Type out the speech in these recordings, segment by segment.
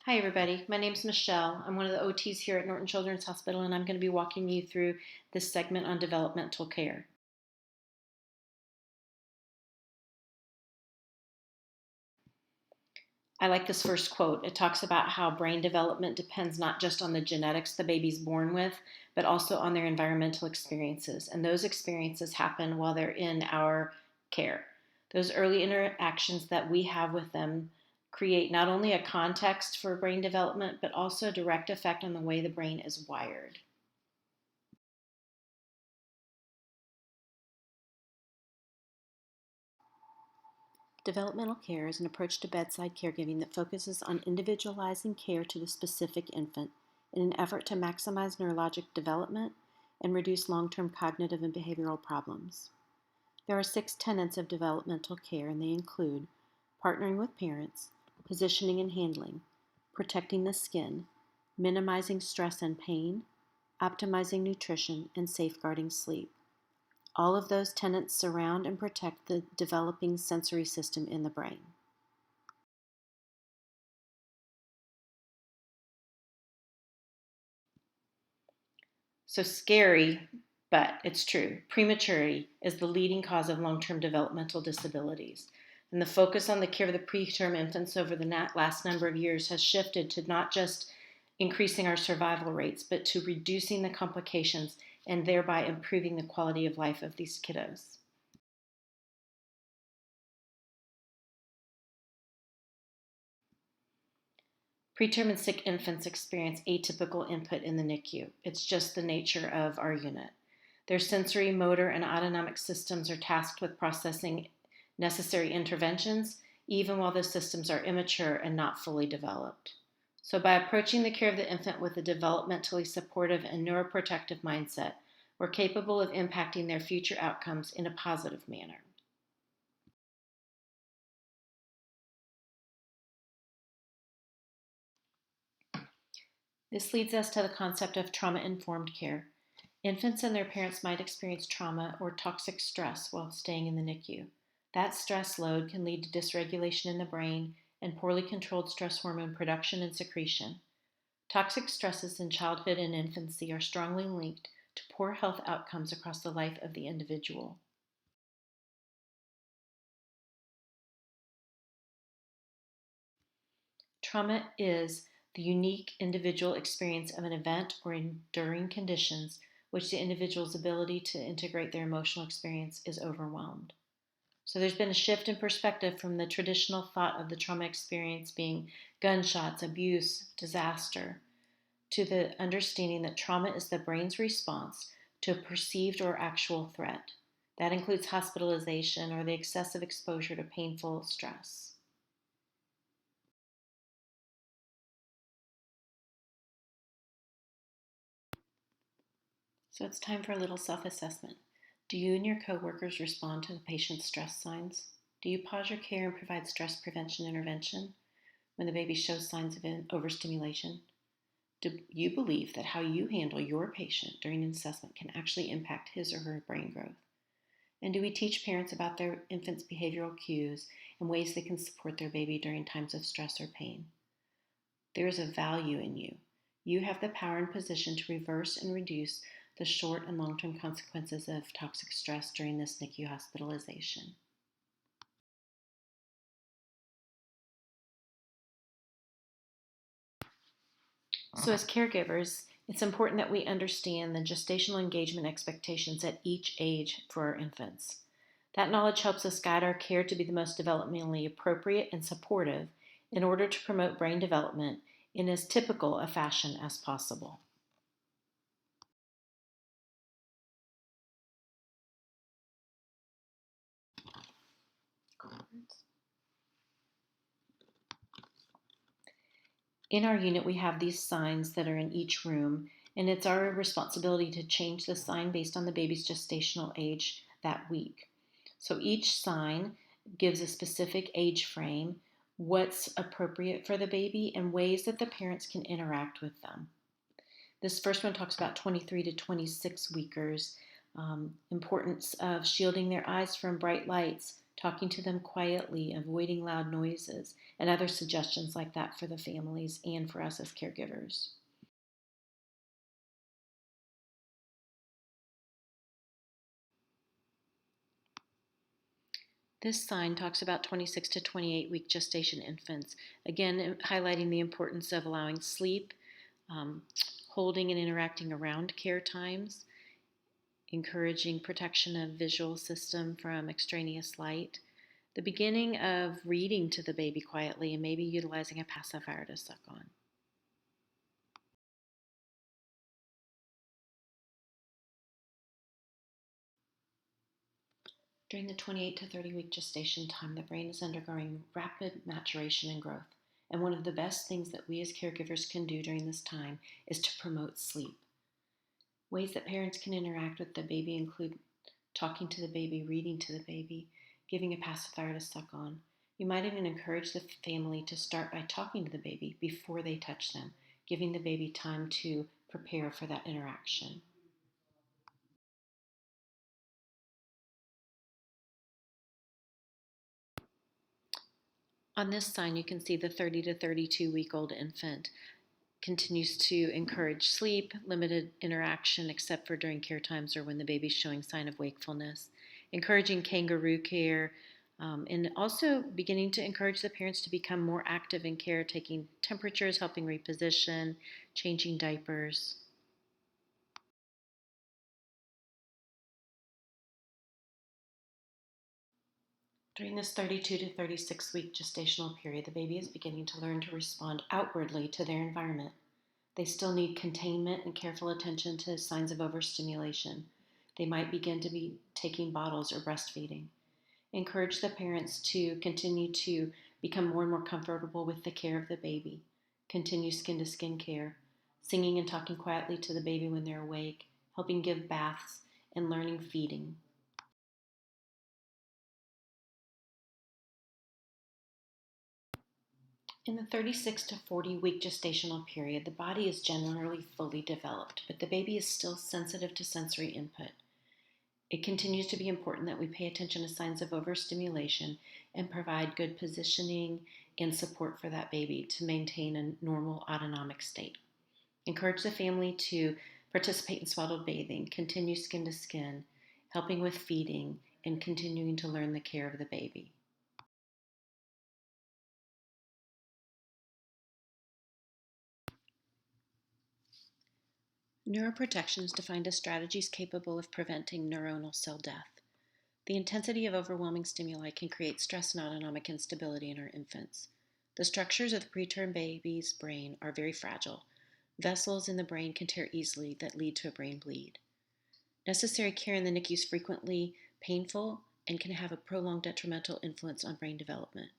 Hi everybody, my name's Michelle. I'm one of the OTs here at Norton Children's Hospital and I'm going to be walking you through this segment on developmental care. I like this first quote. It talks about how brain development depends not just on the genetics the baby's born with, but also on their environmental experiences. And those experiences happen while they're in our care. Those early interactions that we have with them create not only a context for brain development, but also a direct effect on the way the brain is wired. Developmental care is an approach to bedside caregiving that focuses on individualizing care to the specific infant in an effort to maximize neurologic development and reduce long-term cognitive and behavioral problems. There are 6 tenets of developmental care, and they include partnering with parents, positioning and handling, protecting the skin, minimizing stress and pain, optimizing nutrition, and safeguarding sleep. All of those tenets surround and protect the developing sensory system in the brain. So scary, but it's true. Prematurity is the leading cause of long-term developmental disabilities. And the focus on the care of the preterm infants over the last number of years has shifted to not just increasing our survival rates, but to reducing the complications and thereby improving the quality of life of these kiddos. Preterm and sick infants experience atypical input in the NICU. It's just the nature of our unit. Their sensory, motor, and autonomic systems are tasked with processing necessary interventions, even while the systems are immature and not fully developed. So, by approaching the care of the infant with a developmentally supportive and neuroprotective mindset, we're capable of impacting their future outcomes in a positive manner. This leads us to the concept of trauma-informed care. Infants and their parents might experience trauma or toxic stress while staying in the NICU. That stress load can lead to dysregulation in the brain and poorly controlled stress hormone production and secretion. Toxic stresses in childhood and infancy are strongly linked to poor health outcomes across the life of the individual. Trauma is the unique individual experience of an event or enduring conditions which the individual's ability to integrate their emotional experience is overwhelmed. So there's been a shift in perspective from the traditional thought of the trauma experience being gunshots, abuse, disaster, to the understanding that trauma is the brain's response to a perceived or actual threat. That includes hospitalization or the excessive exposure to painful stress. So it's time for a little self-assessment. Do you and your coworkers respond to the patient's stress signs? Do you pause your care and provide stress prevention intervention when the baby shows signs of overstimulation? Do you believe that how you handle your patient during an assessment can actually impact his or her brain growth? And do we teach parents about their infant's behavioral cues and ways they can support their baby during times of stress or pain? There is a value in you. You have the power and position to reverse and reduce the short and long-term consequences of toxic stress during this NICU hospitalization. So as caregivers, it's important that we understand the gestational engagement expectations at each age for our infants. That knowledge helps us guide our care to be the most developmentally appropriate and supportive in order to promote brain development in as typical a fashion as possible. In our unit, we have these signs that are in each room, and it's our responsibility to change the sign based on the baby's gestational age that week. So each sign gives a specific age frame, what's appropriate for the baby, and ways that the parents can interact with them. This first one talks about 23 to 26 weekers, importance of shielding their eyes from bright lights, talking to them quietly, avoiding loud noises, and other suggestions like that for the families and for us as caregivers. This sign talks about 26 to 28 week gestation infants, again, highlighting the importance of allowing sleep, um, holding and interacting around care times, encouraging protection of visual system from extraneous light, the beginning of reading to the baby quietly, and maybe utilizing a pacifier to suck on. During the 28 to 30 week gestation time, the brain is undergoing rapid maturation and growth. And one of the best things that we as caregivers can do during this time is to promote sleep. Ways that parents can interact with the baby include talking to the baby, reading to the baby, giving a pacifier to suck on. You might even encourage the family to start by talking to the baby before they touch them, giving the baby time to prepare for that interaction. On this sign, you can see the 30 to 32 week old infant continues to encourage sleep, limited interaction except for during care times or when the baby's showing sign of wakefulness, encouraging kangaroo care, and also beginning to encourage the parents to become more active in care, taking temperatures, helping reposition, changing diapers. During this 32 to 36 week gestational period, the baby is beginning to learn to respond outwardly to their environment. They still need containment and careful attention to signs of overstimulation. They might begin to be taking bottles or breastfeeding. Encourage the parents to continue to become more and more comfortable with the care of the baby. Continue skin to skin care, singing and talking quietly to the baby when they're awake, helping give baths, and learning feeding. In the 36 to 40 week gestational period, the body is generally fully developed, but the baby is still sensitive to sensory input. It continues to be important that we pay attention to signs of overstimulation and provide good positioning and support for that baby to maintain a normal autonomic state. Encourage the family to participate in swaddled bathing, continue skin to skin, helping with feeding, and continuing to learn the care of the baby. Neuroprotection is defined as strategies capable of preventing neuronal cell death. The intensity of overwhelming stimuli can create stress and autonomic instability in our infants. The structures of the preterm baby's brain are very fragile. Vessels in the brain can tear easily that lead to a brain bleed. Necessary care in the NICU is frequently painful and can have a prolonged detrimental influence on brain development.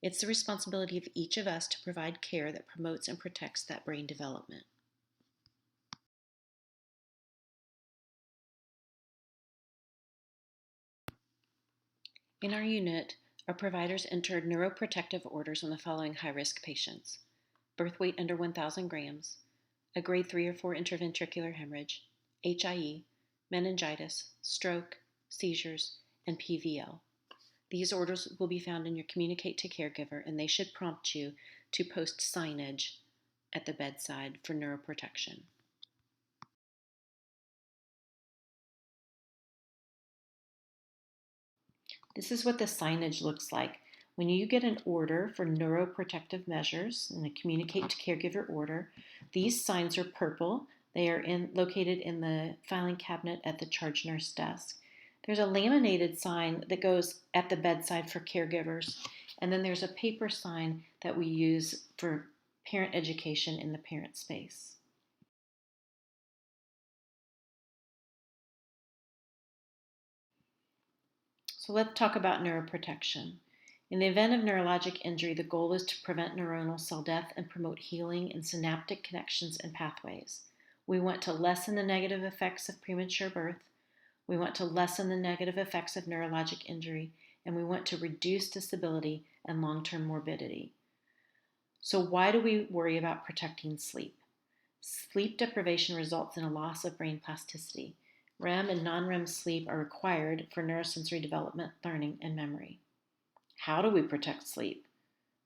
It's the responsibility of each of us to provide care that promotes and protects that brain development. In our unit, our providers entered neuroprotective orders on the following high-risk patients: birth weight under 1,000 grams, a grade 3 or 4 intraventricular hemorrhage, HIE, meningitis, stroke, seizures, and PVL. These orders will be found in your Communicate to Caregiver, and they should prompt you to post signage at the bedside for neuroprotection. This is what the signage looks like. When you get an order for neuroprotective measures and a Communicate to Caregiver order, these signs are purple. They are located in the filing cabinet at the charge nurse desk. There's a laminated sign that goes at the bedside for caregivers, and then there's a paper sign that we use for parent education in the parent space. So let's talk about neuroprotection. In the event of neurologic injury, the goal is to prevent neuronal cell death and promote healing in synaptic connections and pathways. We want to lessen the negative effects of premature birth. We want to lessen the negative effects of neurologic injury, and we want to reduce disability and long-term morbidity. So why do we worry about protecting sleep? Sleep deprivation results in a loss of brain plasticity. REM and non-REM sleep are required for neurosensory development, learning, and memory. How do we protect sleep?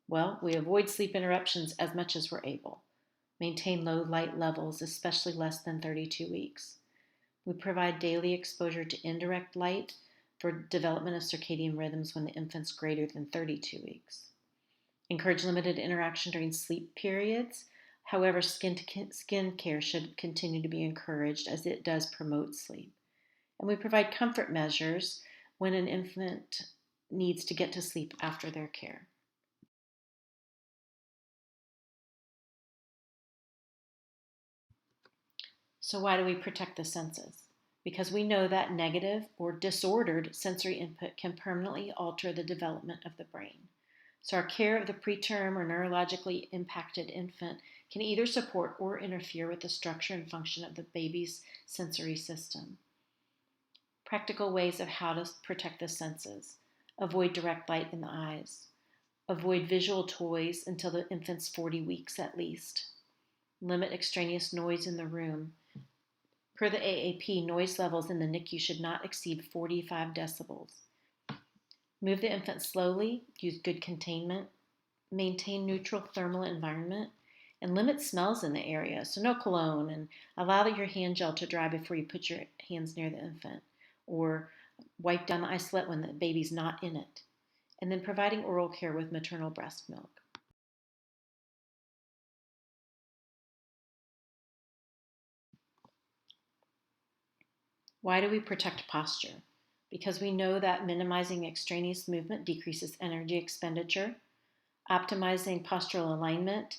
Well, we avoid sleep interruptions as much as we're able. Maintain low light levels, especially less than 32 weeks. We provide daily exposure to indirect light for development of circadian rhythms when the infant's greater than 32 weeks. Encourage limited interaction during sleep periods. However, skin care should continue to be encouraged as it does promote sleep. And we provide comfort measures when an infant needs to get to sleep after their care. So why do we protect the senses? Because we know that negative or disordered sensory input can permanently alter the development of the brain. So our care of the preterm or neurologically impacted infant can either support or interfere with the structure and function of the baby's sensory system. Practical ways of how to protect the senses. Avoid direct light in the eyes. Avoid visual toys until the infant's 40 weeks at least. Limit extraneous noise in the room. Per the AAP, noise levels in the NICU should not exceed 45 decibels. Move the infant slowly, use good containment, maintain neutral thermal environment, and limit smells in the area. So no cologne, and allow your hand gel to dry before you put your hands near the infant, or wipe down the isolette when the baby's not in it. And then providing oral care with maternal breast milk. Why do we protect posture? Because we know that minimizing extraneous movement decreases energy expenditure. Optimizing postural alignment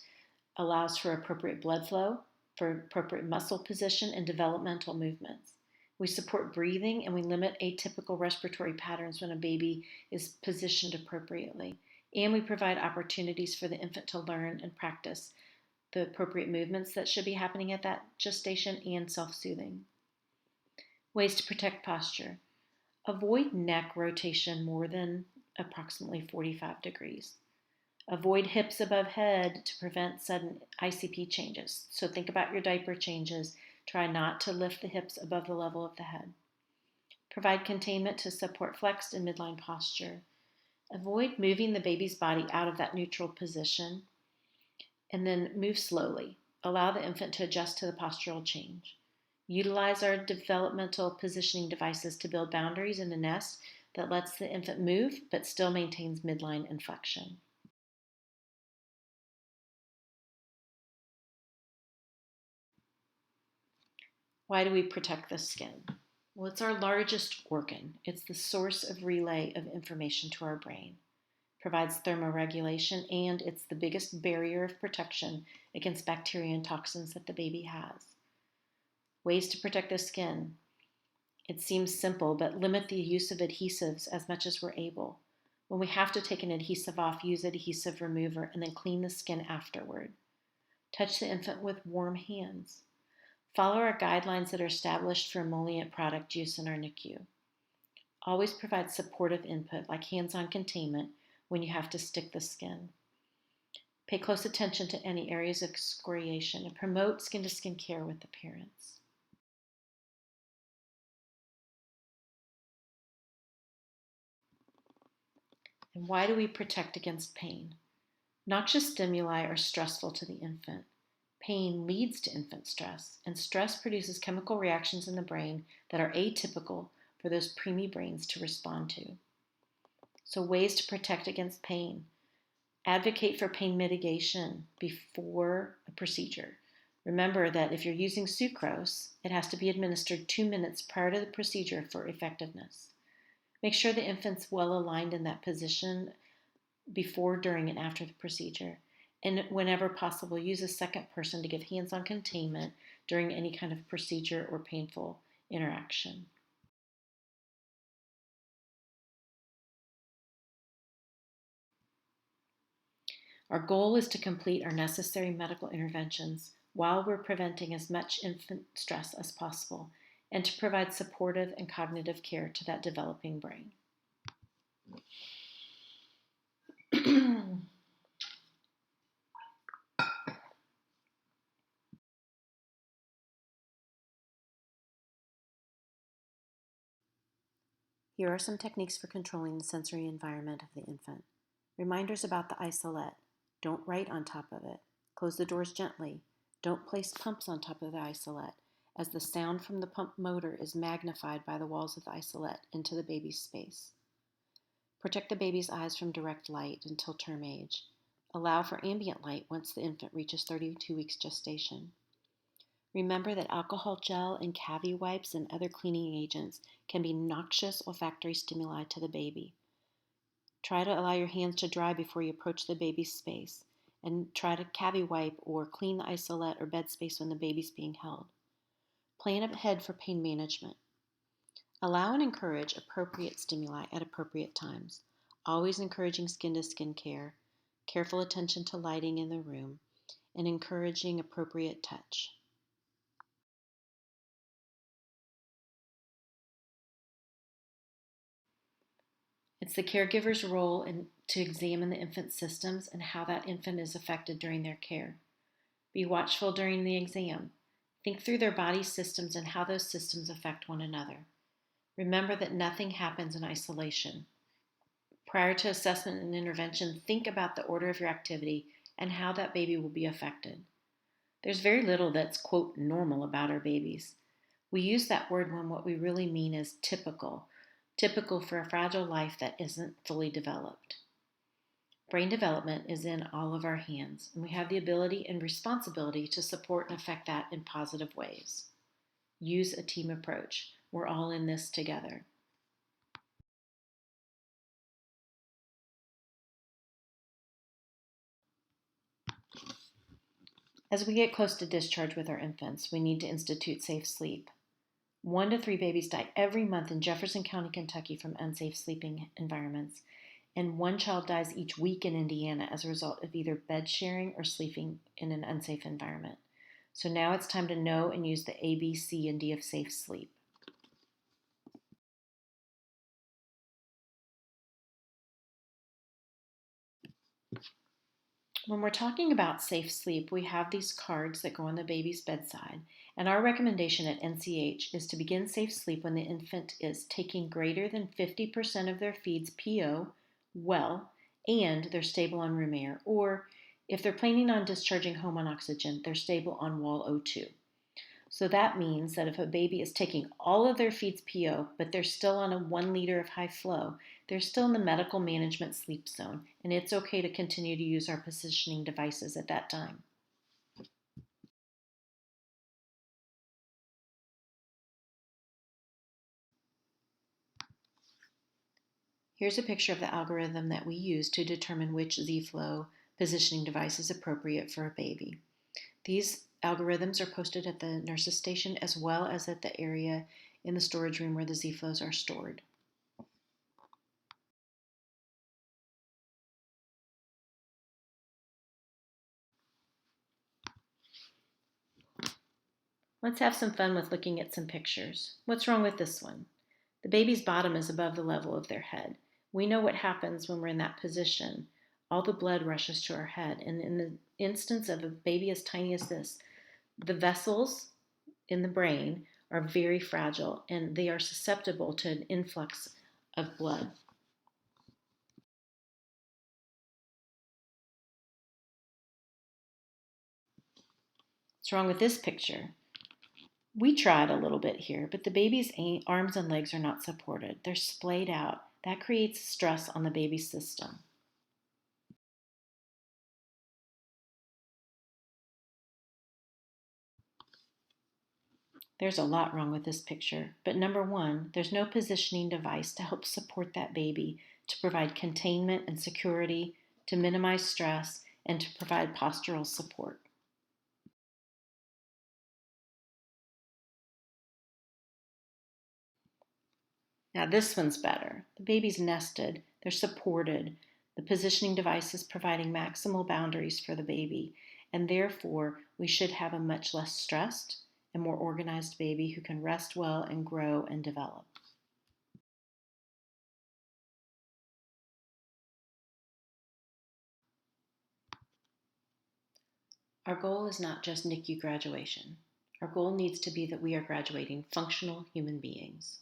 allows for appropriate blood flow, for appropriate muscle position, and developmental movements. We support breathing and we limit atypical respiratory patterns when a baby is positioned appropriately. And we provide opportunities for the infant to learn and practice the appropriate movements that should be happening at that gestation and self-soothing. Ways to protect posture. Avoid neck rotation more than approximately 45 degrees. Avoid hips above head to prevent sudden ICP changes. So think about your diaper changes. Try not to lift the hips above the level of the head. Provide containment to support flexed and midline posture. Avoid moving the baby's body out of that neutral position. And then move slowly. Allow the infant to adjust to the postural change. Utilize our developmental positioning devices to build boundaries in a nest that lets the infant move but still maintains midline and flexion. Why do we protect the skin? Well, it's our largest organ. It's the source of relay of information to our brain. Provides thermoregulation, and it's the biggest barrier of protection against bacteria and toxins that the baby has. Ways to protect the skin. It seems simple, but limit the use of adhesives as much as we're able. When we have to take an adhesive off, use adhesive remover and then clean the skin afterward. Touch the infant with warm hands. Follow our guidelines that are established for emollient product use in our NICU. Always provide supportive input like hands-on containment when you have to stick the skin. Pay close attention to any areas of excoriation and promote skin-to-skin care with the parents. And why do we protect against pain? Noxious stimuli are stressful to the infant. Pain leads to infant stress, and stress produces chemical reactions in the brain that are atypical for those preemie brains to respond to. So ways to protect against pain. Advocate for pain mitigation before a procedure. Remember that if you're using sucrose, it has to be administered 2 minutes prior to the procedure for effectiveness. Make sure the infant's well aligned in that position before, during, and after the procedure. And whenever possible, use a second person to give hands-on containment during any kind of procedure or painful interaction. Our goal is to complete our necessary medical interventions while we're preventing as much infant stress as possible and to provide supportive and cognitive care to that developing brain. Here are some techniques for controlling the sensory environment of the infant. Reminders about the isolette. Don't write on top of it. Close the doors gently. Don't place pumps on top of the isolette, as the sound from the pump motor is magnified by the walls of the isolette into the baby's space. Protect the baby's eyes from direct light until term age. Allow for ambient light once the infant reaches 32 weeks gestation. Remember that alcohol gel and cavity wipes and other cleaning agents can be noxious olfactory stimuli to the baby. Try to allow your hands to dry before you approach the baby's space, and try to cavity wipe or clean the isolette or bed space when the baby's being held. Plan ahead for pain management. Allow and encourage appropriate stimuli at appropriate times, always encouraging skin-to-skin care, careful attention to lighting in the room, and encouraging appropriate touch. It's the caregiver's role to examine the infant's systems and how that infant is affected during their care. Be watchful during the exam. Think through their body systems and how those systems affect one another. Remember that nothing happens in isolation. Prior to assessment and intervention, think about the order of your activity and how that baby will be affected. There's very little that's, quote, normal about our babies. We use that word when what we really mean is typical for a fragile life that isn't fully developed. Brain development is in all of our hands, and we have the ability and responsibility to support and affect that in positive ways. Use a team approach. We're all in this together. As we get close to discharge with our infants, we need to institute safe sleep. 1 to 3 babies die every month in Jefferson County, Kentucky from unsafe sleeping environments, and 1 child dies each week in Indiana as a result of either bed sharing or sleeping in an unsafe environment. So now it's time to know and use the A, B, C, and D of safe sleep. When we're talking about safe sleep, we have these cards that go on the baby's bedside, and our recommendation at NCH is to begin safe sleep when the infant is taking greater than 50% of their feeds PO well, and they're stable on room air, or if they're planning on discharging home on oxygen, they're stable on wall O2. So that means that if a baby is taking all of their feeds PO, but they're still on a 1 liter of high flow, they're still in the medical management sleep zone, and it's okay to continue to use our positioning devices at that time. Here's a picture of the algorithm that we use to determine which Z-Flow positioning device is appropriate for a baby. These algorithms are posted at the nurse's station as well as at the area in the storage room where the Z-Flows are stored. Let's have some fun with looking at some pictures. What's wrong with this one? The baby's bottom is above the level of their head. We know what happens when we're in that position. All the blood rushes to our head. And in the instance of a baby as tiny as this, the vessels in the brain are very fragile and they are susceptible to an influx of blood. What's wrong with this picture? We tried a little bit here, but the baby's arms and legs are not supported. They're splayed out. That creates stress on the baby's system. There's a lot wrong with this picture, but number 1, there's no positioning device to help support that baby, to provide containment and security, to minimize stress, and to provide postural support. Now this one's better. The baby's nested, they're supported. The positioning device is providing maximal boundaries for the baby, and therefore we should have a much less stressed and more organized baby who can rest well and grow and develop. Our goal is not just NICU graduation. Our goal needs to be that we are graduating functional human beings.